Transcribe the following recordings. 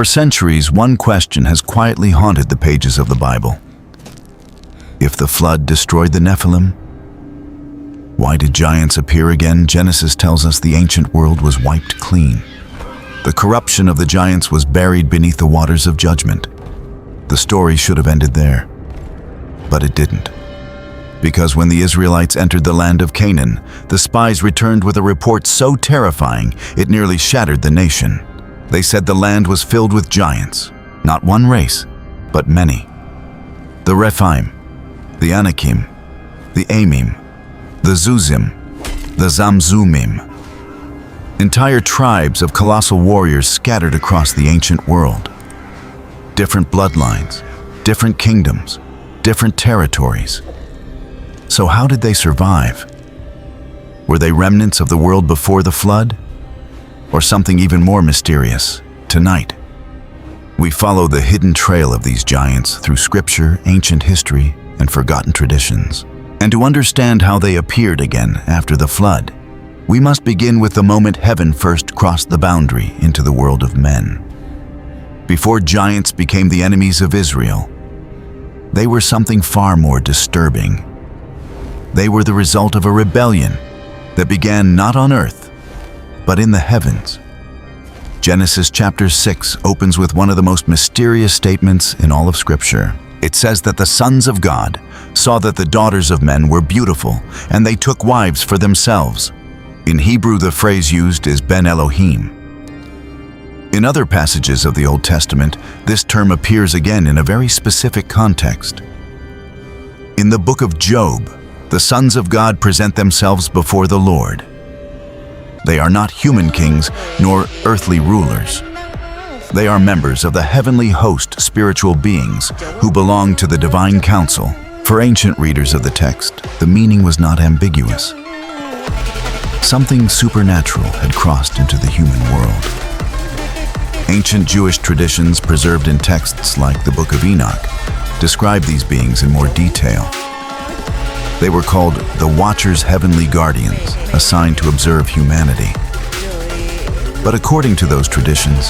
For centuries, one question has quietly haunted the pages of the Bible. If the flood destroyed the Nephilim, why did giants appear again? Genesis tells us the ancient world was wiped clean. The corruption of the giants was buried beneath the waters of judgment. The story should have ended there, but it didn't. Because when the Israelites entered the land of Canaan, the spies returned with a report so terrifying it nearly shattered the nation. They said the land was filled with giants, not one race, but many. The Rephaim, the Anakim, the Amim, the Zuzim, the Zamzumim. Entire tribes of colossal warriors scattered across the ancient world. Different bloodlines, different kingdoms, different territories. So how did they survive? Were they remnants of the world before the flood? Or something even more mysterious? Tonight, we follow the hidden trail of these giants through scripture, ancient history, and forgotten traditions. And to understand how they appeared again after the flood, we must begin with the moment heaven first crossed the boundary into the world of men. Before giants became the enemies of Israel, they were something far more disturbing. They were the result of a rebellion that began not on earth, but in the heavens. Genesis chapter 6 opens with one of the most mysterious statements in all of Scripture. It says that the sons of God saw that the daughters of men were beautiful, and they took wives for themselves. In Hebrew, the phrase used is Ben Elohim. In other passages of the Old Testament, this term appears again in a very specific context. In the book of Job, the sons of God present themselves before the Lord. They are not human kings nor earthly rulers. They are members of the heavenly host, spiritual beings who belong to the divine council. For ancient readers of the text, the meaning was not ambiguous. Something supernatural had crossed into the human world. Ancient Jewish traditions preserved in texts like the Book of Enoch describe these beings in more detail. They were called the Watchers' heavenly guardians, assigned to observe humanity. But according to those traditions,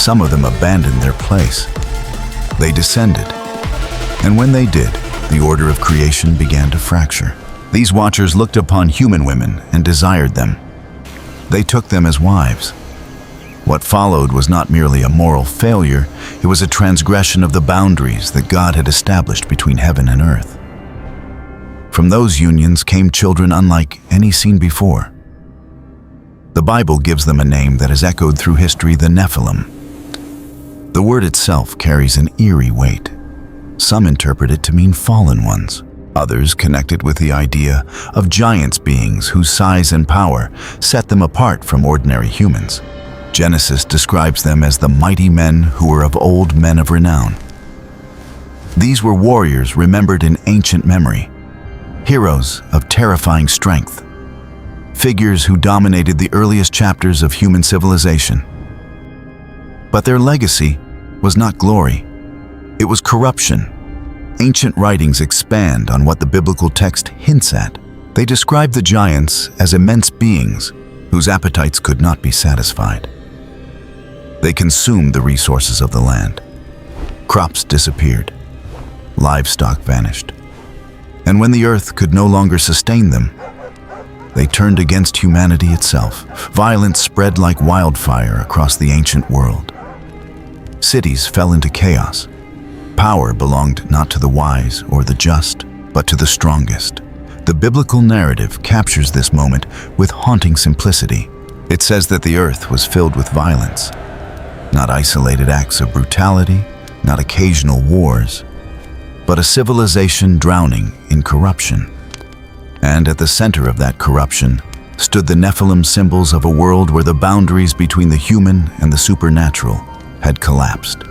some of them abandoned their place. They descended, and when they did, the order of creation began to fracture. These watchers looked upon human women and desired them. They took them as wives. What followed was not merely a moral failure, it was a transgression of the boundaries that God had established between heaven and earth. From those unions came children unlike any seen before. The Bible gives them a name that has echoed through history, the Nephilim. The word itself carries an eerie weight. Some interpret it to mean fallen ones. Others connect it with the idea of giants, beings whose size and power set them apart from ordinary humans. Genesis describes them as the mighty men who were of old, men of renown. These were warriors remembered in ancient memory, heroes of terrifying strength, figures who dominated the earliest chapters of human civilization. But their legacy was not glory, it was corruption. Ancient writings expand on what the biblical text hints at. They describe the giants as immense beings whose appetites could not be satisfied. They consumed the resources of the land. Crops disappeared. Livestock vanished. And when the earth could no longer sustain them, they turned against humanity itself. Violence spread like wildfire across the ancient world. Cities fell into chaos. Power belonged not to the wise or the just, but to the strongest. The biblical narrative captures this moment with haunting simplicity. It says that the earth was filled with violence, not isolated acts of brutality, not occasional wars, but a civilization drowning in corruption. And at the center of that corruption stood the Nephilim, symbols of a world where the boundaries between the human and the supernatural had collapsed.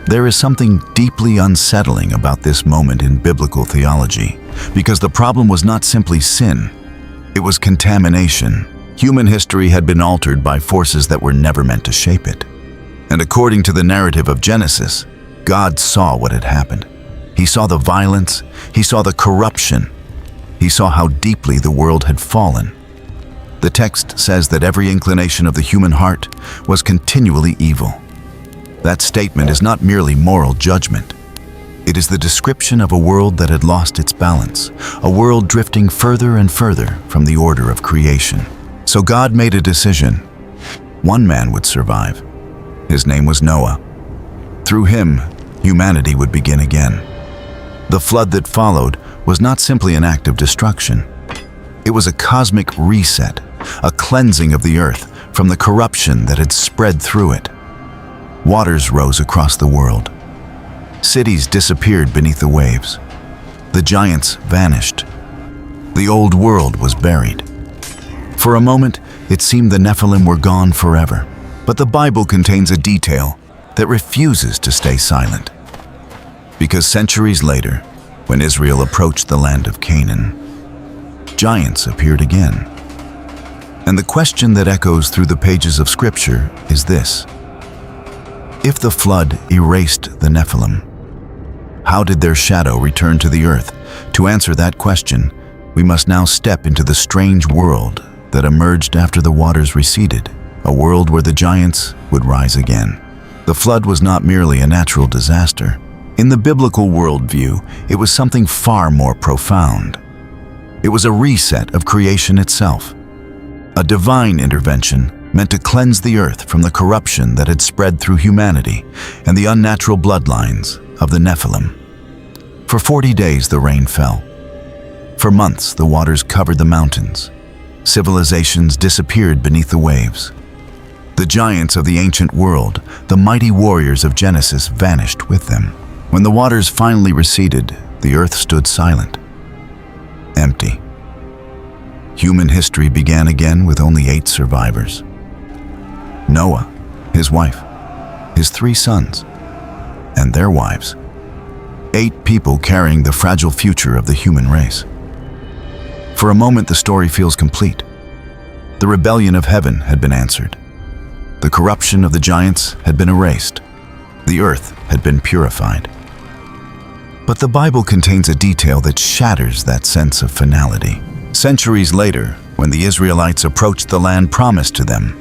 There is something deeply unsettling about this moment in biblical theology, because the problem was not simply sin, it was contamination. Human history had been altered by forces that were never meant to shape it. And according to the narrative of Genesis, God saw what had happened. He saw the violence, he saw the corruption, he saw how deeply the world had fallen. The text says that every inclination of the human heart was continually evil. That statement is not merely moral judgment. It is the description of a world that had lost its balance, a world drifting further and further from the order of creation. So God made a decision. One man would survive. His name was Noah. Through him, humanity would begin again. The flood that followed was not simply an act of destruction. It was a cosmic reset, a cleansing of the earth from the corruption that had spread through it. Waters rose across the world. Cities disappeared beneath the waves. The giants vanished. The old world was buried. For a moment, it seemed the Nephilim were gone forever. But the Bible contains a detail that refuses to stay silent. Because centuries later, when Israel approached the land of Canaan, giants appeared again. And the question that echoes through the pages of Scripture is this: if the flood erased the Nephilim, how did their shadow return to the earth? To answer that question, we must now step into the strange world that emerged after the waters receded, a world where the giants would rise again. The flood was not merely a natural disaster. In the biblical worldview, it was something far more profound. It was a reset of creation itself, a divine intervention meant to cleanse the earth from the corruption that had spread through humanity and the unnatural bloodlines of the Nephilim. For 40 days the rain fell. For months the waters covered the mountains. Civilizations disappeared beneath the waves. The giants of the ancient world, the mighty warriors of Genesis, vanished with them. When the waters finally receded, the earth stood silent, empty. Human history began again with only 8 survivors: Noah, his wife, his 3 sons, and their wives. 8 people carrying the fragile future of the human race. For a moment, the story feels complete. The rebellion of heaven had been answered. The corruption of the giants had been erased. The earth had been purified. But the Bible contains a detail that shatters that sense of finality. Centuries later, when the Israelites approached the land promised to them,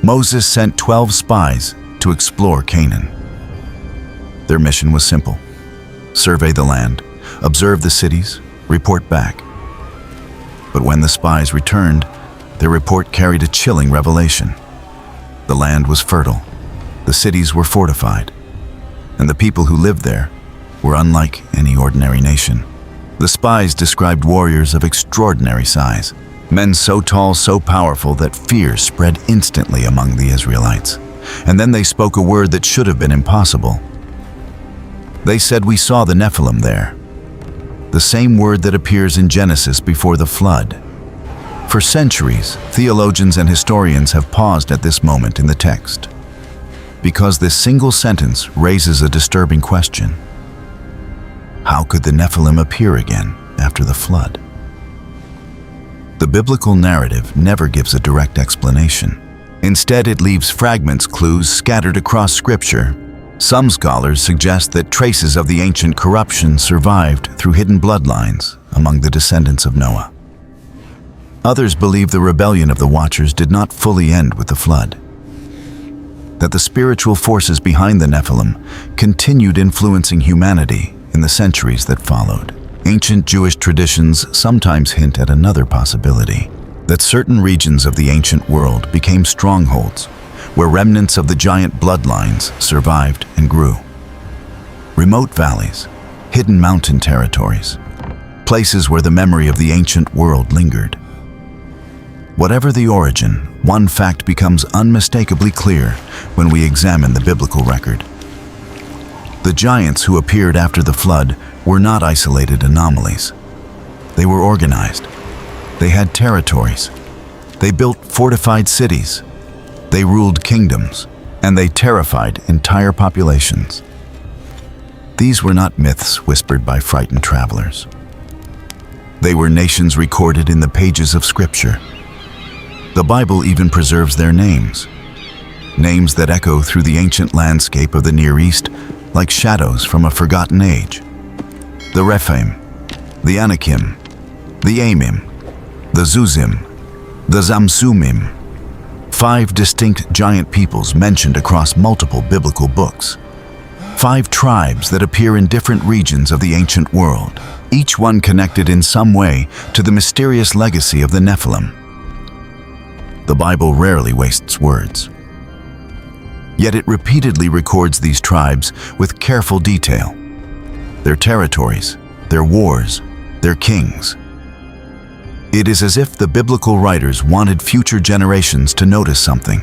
Moses sent 12 spies to explore Canaan. Their mission was simple: survey the land, observe the cities, report back. But when the spies returned, their report carried a chilling revelation. The land was fertile, the cities were fortified, and the people who lived there were unlike any ordinary nation. The spies described warriors of extraordinary size, men so tall, so powerful that fear spread instantly among the Israelites. And then they spoke a word that should have been impossible. They said, "We saw the Nephilim there," the same word that appears in Genesis before the flood. For centuries, theologians and historians have paused at this moment in the text, because this single sentence raises a disturbing question. How could the Nephilim appear again after the flood? The biblical narrative never gives a direct explanation. Instead, it leaves fragments, clues scattered across Scripture. Some scholars suggest that traces of the ancient corruption survived through hidden bloodlines among the descendants of Noah. Others believe the rebellion of the Watchers did not fully end with the flood, that the spiritual forces behind the Nephilim continued influencing humanity in the centuries that followed. Ancient Jewish traditions sometimes hint at another possibility, that certain regions of the ancient world became strongholds, where remnants of the giant bloodlines survived and grew. Remote valleys, hidden mountain territories, places where the memory of the ancient world lingered. Whatever the origin, one fact becomes unmistakably clear when we examine the biblical record. The giants who appeared after the flood were not isolated anomalies. They were organized. They had territories. They built fortified cities. They ruled kingdoms, and they terrified entire populations. These were not myths whispered by frightened travelers. They were nations recorded in the pages of Scripture. The Bible even preserves their names, names that echo through the ancient landscape of the Near East like shadows from a forgotten age. The Rephaim, the Anakim, the Amim, the Zuzim, the Zamsumim. 5 distinct giant peoples mentioned across multiple biblical books. 5 tribes that appear in different regions of the ancient world, each one connected in some way to the mysterious legacy of the Nephilim. The Bible rarely wastes words. Yet it repeatedly records these tribes with careful detail. Their territories, their wars, their kings. It is as if the biblical writers wanted future generations to notice something,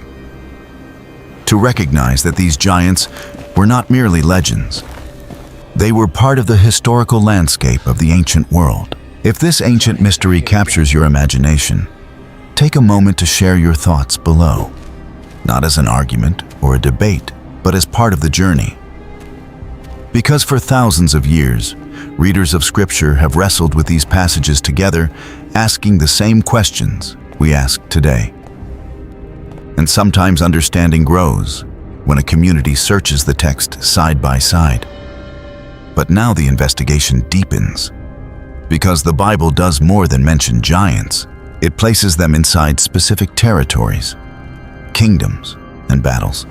to recognize that these giants were not merely legends. They were part of the historical landscape of the ancient world. If this ancient mystery captures your imagination, take a moment to share your thoughts below, not as an argument or a debate, but as part of the journey. Because for thousands of years, readers of Scripture have wrestled with these passages together, asking the same questions we ask today. And sometimes understanding grows when a community searches the text side by side. But now the investigation deepens. Because the Bible does more than mention giants, it places them inside specific territories, kingdoms, and battles.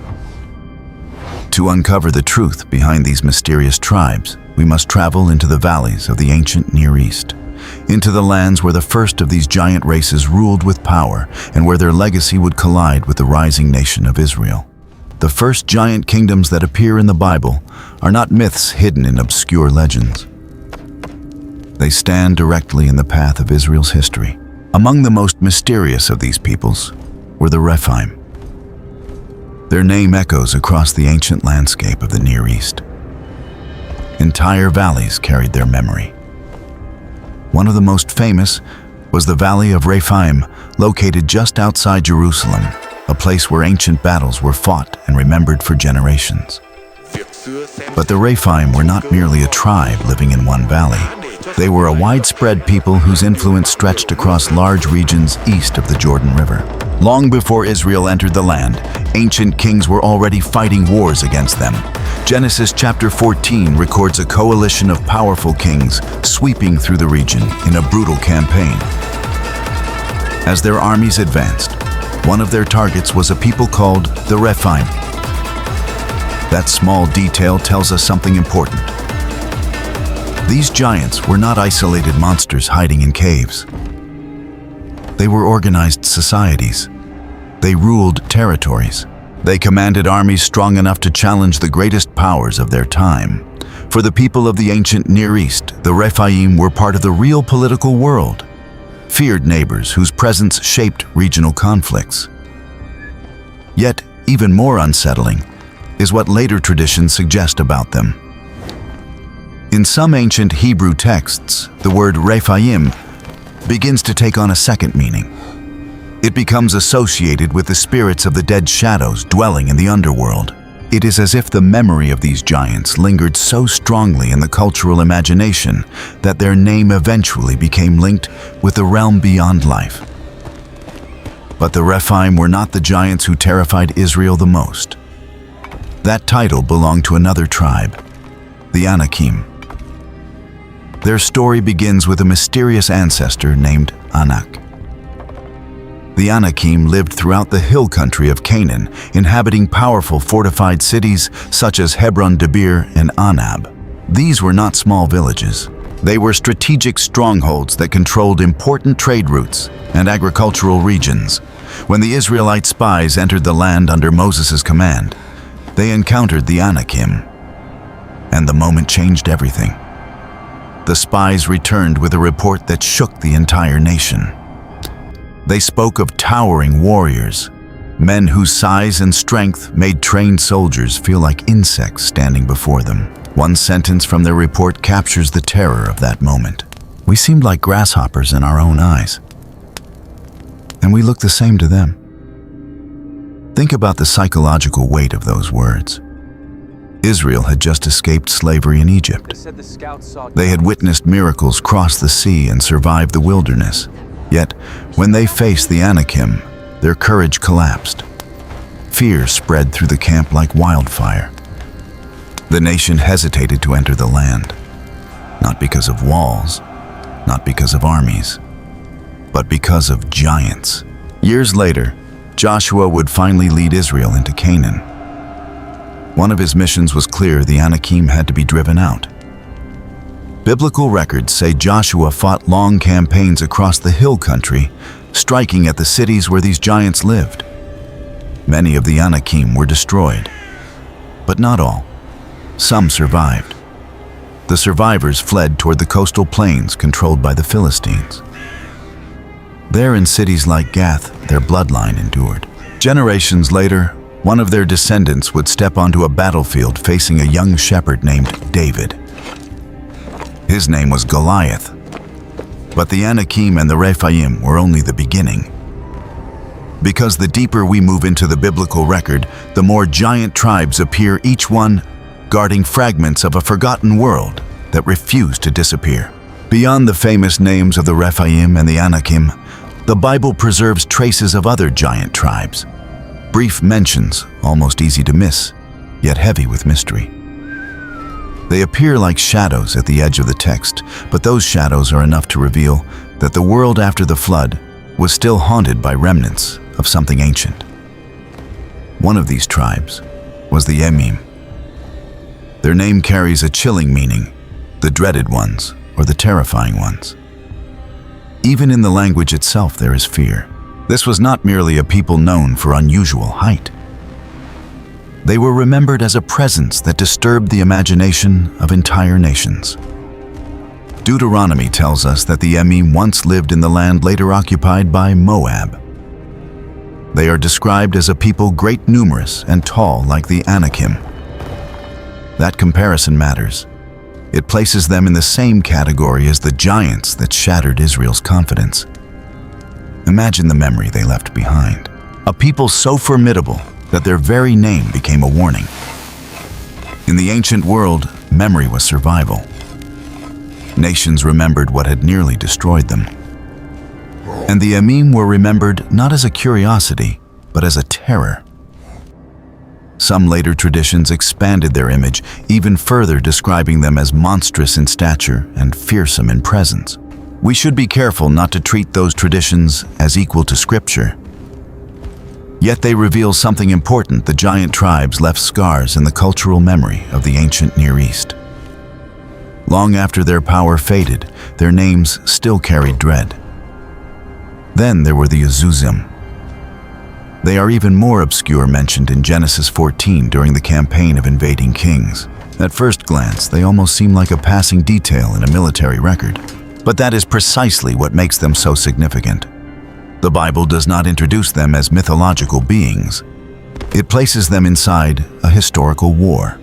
To uncover the truth behind these mysterious tribes, we must travel into the valleys of the ancient Near East, into the lands where the first of these giant races ruled with power and where their legacy would collide with the rising nation of Israel. The first giant kingdoms that appear in the Bible are not myths hidden in obscure legends. They stand directly in the path of Israel's history. Among the most mysterious of these peoples were the Rephaim. Their name echoes across the ancient landscape of the Near East. Entire valleys carried their memory. One of the most famous was the Valley of Rephaim, located just outside Jerusalem, a place where ancient battles were fought and remembered for generations. But the Rephaim were not merely a tribe living in one valley. They were a widespread people whose influence stretched across large regions east of the Jordan River. Long before Israel entered the land, ancient kings were already fighting wars against them. Genesis chapter 14 records a coalition of powerful kings sweeping through the region in a brutal campaign. As their armies advanced, one of their targets was a people called the Rephaim. That small detail tells us something important. These giants were not isolated monsters hiding in caves. They were organized societies. They ruled territories. They commanded armies strong enough to challenge the greatest powers of their time. For the people of the ancient Near East, the Rephaim were part of the real political world, feared neighbors whose presence shaped regional conflicts. Yet, even more unsettling is what later traditions suggest about them. In some ancient Hebrew texts, the word Rephaim begins to take on a second meaning. It becomes associated with the spirits of the dead shadows dwelling in the underworld. It is as if the memory of these giants lingered so strongly in the cultural imagination that their name eventually became linked with the realm beyond life. But the Rephaim were not the giants who terrified Israel the most. That title belonged to another tribe, the Anakim. Their story begins with a mysterious ancestor named Anak. The Anakim lived throughout the hill country of Canaan, inhabiting powerful fortified cities such as Hebron, Debir, and Anab. These were not small villages. They were strategic strongholds that controlled important trade routes and agricultural regions. When the Israelite spies entered the land under Moses' command, they encountered the Anakim, and the moment changed everything. The spies returned with a report that shook the entire nation. They spoke of towering warriors, men whose size and strength made trained soldiers feel like insects standing before them. One sentence from their report captures the terror of that moment. We seemed like grasshoppers in our own eyes, and we looked the same to them. Think about the psychological weight of those words. Israel had just escaped slavery in Egypt. They had witnessed miracles cross the sea and survived the wilderness. Yet, when they faced the Anakim, their courage collapsed. Fear spread through the camp like wildfire. The nation hesitated to enter the land, not because of walls, not because of armies, but because of giants. Years later, Joshua would finally lead Israel into Canaan. One of his missions was clear: the Anakim had to be driven out. Biblical records say Joshua fought long campaigns across the hill country, striking at the cities where these giants lived. Many of the Anakim were destroyed, but not all. Some survived. The survivors fled toward the coastal plains controlled by the Philistines. There, in cities like Gath, their bloodline endured. Generations later, one of their descendants would step onto a battlefield facing a young shepherd named David. His name was Goliath, but the Anakim and the Rephaim were only the beginning. Because the deeper we move into the biblical record, the more giant tribes appear, each one guarding fragments of a forgotten world that refuse to disappear. Beyond the famous names of the Rephaim and the Anakim, the Bible preserves traces of other giant tribes. Brief mentions, almost easy to miss, yet heavy with mystery. They appear like shadows at the edge of the text, but those shadows are enough to reveal that the world after the flood was still haunted by remnants of something ancient. One of these tribes was the Rephaim. Their name carries a chilling meaning: the dreaded ones or the terrifying ones. Even in the language itself there is fear. This was not merely a people known for unusual height. They were remembered as a presence that disturbed the imagination of entire nations. Deuteronomy tells us that the Rephaim once lived in the land later occupied by Moab. They are described as a people great, numerous, and tall like the Anakim. That comparison matters. It places them in the same category as the giants that shattered Israel's confidence. Imagine the memory they left behind. A people so formidable that their very name became a warning. In the ancient world, memory was survival. Nations remembered what had nearly destroyed them. And the Rephaim were remembered not as a curiosity, but as a terror. Some later traditions expanded their image even further, describing them as monstrous in stature and fearsome in presence. We should be careful not to treat those traditions as equal to Scripture. Yet they reveal something important: the giant tribes left scars in the cultural memory of the ancient Near East. Long after their power faded, their names still carried dread. Then there were the Azuzim. They are even more obscure, mentioned in Genesis 14 during the campaign of invading kings. At first glance, they almost seem like a passing detail in a military record. But that is precisely what makes them so significant. The Bible does not introduce them as mythological beings. It places them inside a historical war.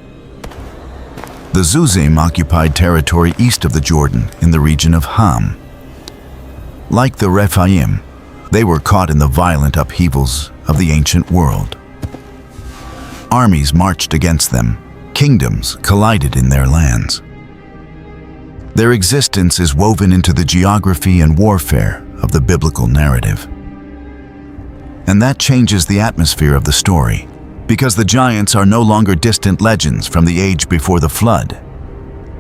The Zuzim occupied territory east of the Jordan in the region of Ham. Like the Rephaim, they were caught in the violent upheavals of the ancient world. Armies marched against them. Kingdoms collided in their lands. Their existence is woven into the geography and warfare of the biblical narrative. And that changes the atmosphere of the story, because the giants are no longer distant legends from the age before the flood.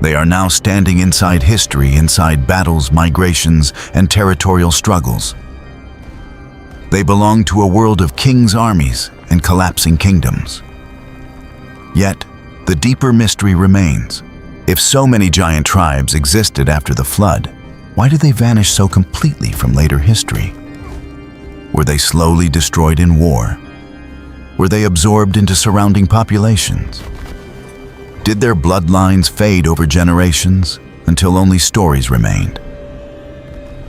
They are now standing inside history, inside battles, migrations, and territorial struggles. They belong to a world of kings' armies and collapsing kingdoms. Yet, the deeper mystery remains. If so many giant tribes existed after the flood, why did they vanish so completely from later history? Were they slowly destroyed in war? Were they absorbed into surrounding populations? Did their bloodlines fade over generations until only stories remained?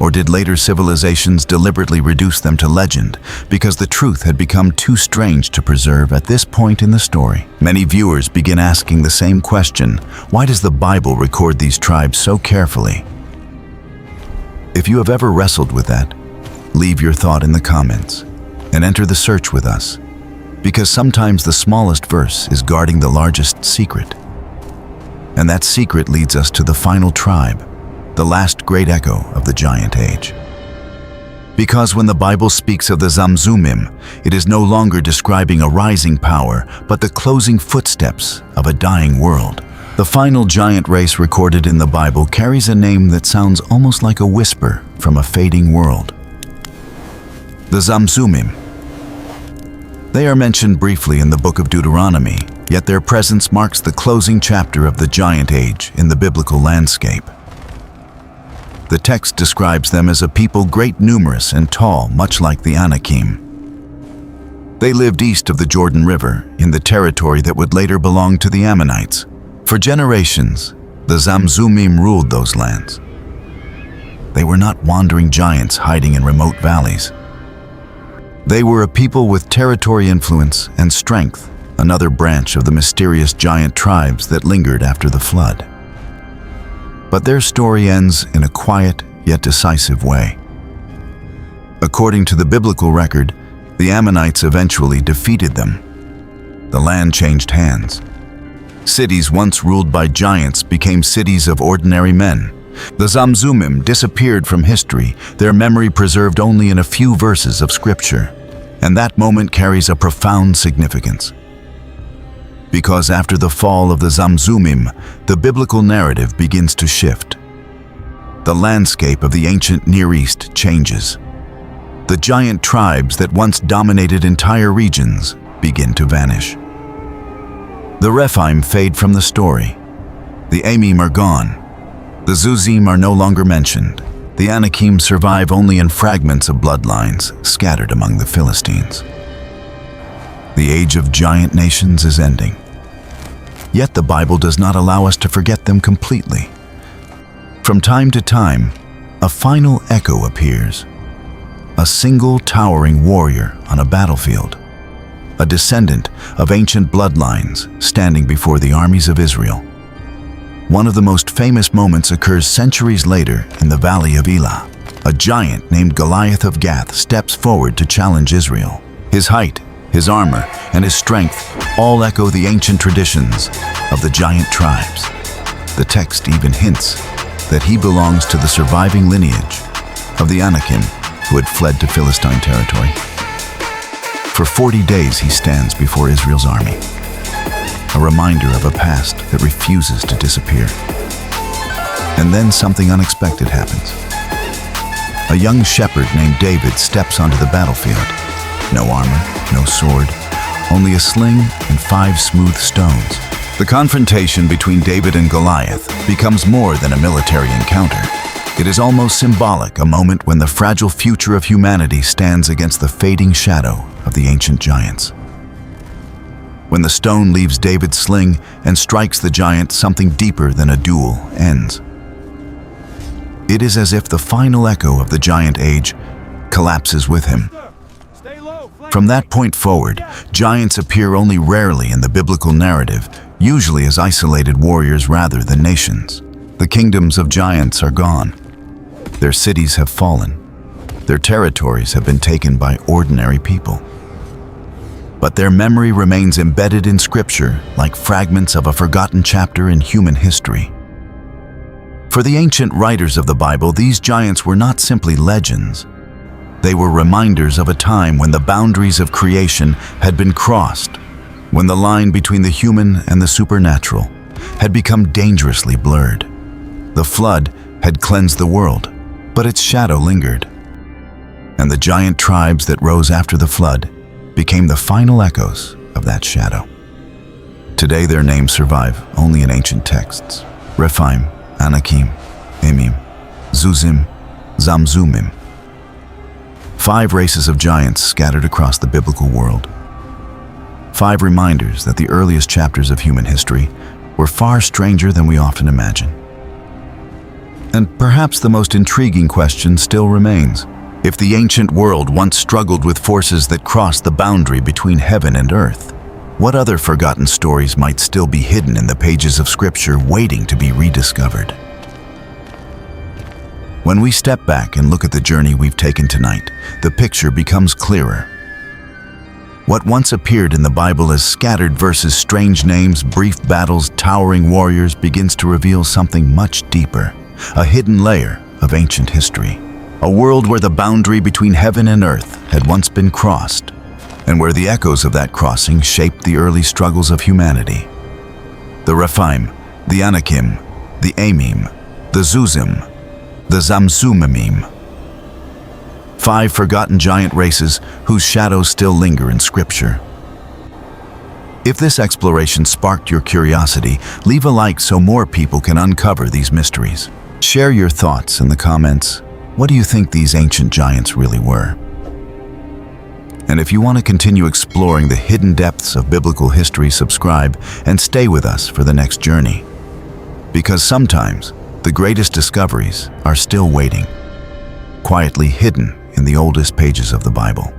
Or did later civilizations deliberately reduce them to legend because the truth had become too strange to preserve at this point in the story? Many viewers begin asking the same question: why does the Bible record these tribes so carefully? If you have ever wrestled with that, leave your thought in the comments and enter the search with us, because sometimes the smallest verse is guarding the largest secret. And that secret leads us to the final tribe, the last great echo of the giant age. Because when the Bible speaks of the Zamzummim, it is no longer describing a rising power, but the closing footsteps of a dying world. The final giant race recorded in the Bible carries a name that sounds almost like a whisper from a fading world: the Zamzummim. They are mentioned briefly in the book of Deuteronomy, yet their presence marks the closing chapter of the Giant Age in the biblical landscape. The text describes them as a people great, numerous, and tall, much like the Anakim. They lived east of the Jordan River, in the territory that would later belong to the Ammonites. For generations, the Zamzummim ruled those lands. They were not wandering giants hiding in remote valleys. They were a people with territory influence and strength, another branch of the mysterious giant tribes that lingered after the flood. But their story ends in a quiet yet decisive way. According to the biblical record, the Ammonites eventually defeated them. The land changed hands. Cities once ruled by giants became cities of ordinary men. The Zamzummim disappeared from history, their memory preserved only in a few verses of scripture. And that moment carries a profound significance. Because after the fall of the Zamzummim, the biblical narrative begins to shift. The landscape of the ancient Near East changes. The giant tribes that once dominated entire regions begin to vanish. The Rephaim fade from the story. The Amim are gone. The Zuzim are no longer mentioned. The Anakim survive only in fragments of bloodlines scattered among the Philistines. The age of giant nations is ending. Yet the Bible does not allow us to forget them completely. From time to time, a final echo appears. A single towering warrior on a battlefield. A descendant of ancient bloodlines standing before the armies of Israel. One of the most famous moments occurs centuries later in the Valley of Elah. A giant named Goliath of Gath steps forward to challenge Israel. His height, his armor, and his strength all echo the ancient traditions of the giant tribes. The text even hints that he belongs to the surviving lineage of the Anakim who had fled to Philistine territory. For 40 days he stands before Israel's army, a reminder of a past that refuses to disappear. And then something unexpected happens. A young shepherd named David steps onto the battlefield. No armor, no sword, only a sling and 5 smooth stones. The confrontation between David and Goliath becomes more than a military encounter. It is almost symbolic, a moment when the fragile future of humanity stands against the fading shadow of the ancient giants. When the stone leaves David's sling and strikes the giant, something deeper than a duel ends. It is as if the final echo of the giant age collapses with him. From that point forward, giants appear only rarely in the biblical narrative, usually as isolated warriors rather than nations. The kingdoms of giants are gone. Their cities have fallen. Their territories have been taken by ordinary people. But their memory remains embedded in Scripture like fragments of a forgotten chapter in human history. For the ancient writers of the Bible, these giants were not simply legends. They were reminders of a time when the boundaries of creation had been crossed, when the line between the human and the supernatural had become dangerously blurred. The flood had cleansed the world, but its shadow lingered. And the giant tribes that rose after the flood became the final echoes of that shadow. Today their names survive only in ancient texts. Rephaim, Anakim, Amim, Zuzim, Zamzummim. 5 races of giants scattered across the biblical world. 5 reminders that the earliest chapters of human history were far stranger than we often imagine. And perhaps the most intriguing question still remains. If the ancient world once struggled with forces that crossed the boundary between heaven and earth, what other forgotten stories might still be hidden in the pages of Scripture waiting to be rediscovered? When we step back and look at the journey we've taken tonight, the picture becomes clearer. What once appeared in the Bible as scattered verses, strange names, brief battles, towering warriors begins to reveal something much deeper, a hidden layer of ancient history. A world where the boundary between heaven and earth had once been crossed, and where the echoes of that crossing shaped the early struggles of humanity. The Rephaim, the Anakim, the Amim, the Zuzim, the Zamzummim. 5 forgotten giant races whose shadows still linger in Scripture. If this exploration sparked your curiosity, leave a like so more people can uncover these mysteries. Share your thoughts in the comments. What do you think these ancient giants really were? And if you want to continue exploring the hidden depths of biblical history, subscribe and stay with us for the next journey. Because sometimes the greatest discoveries are still waiting, quietly hidden in the oldest pages of the Bible.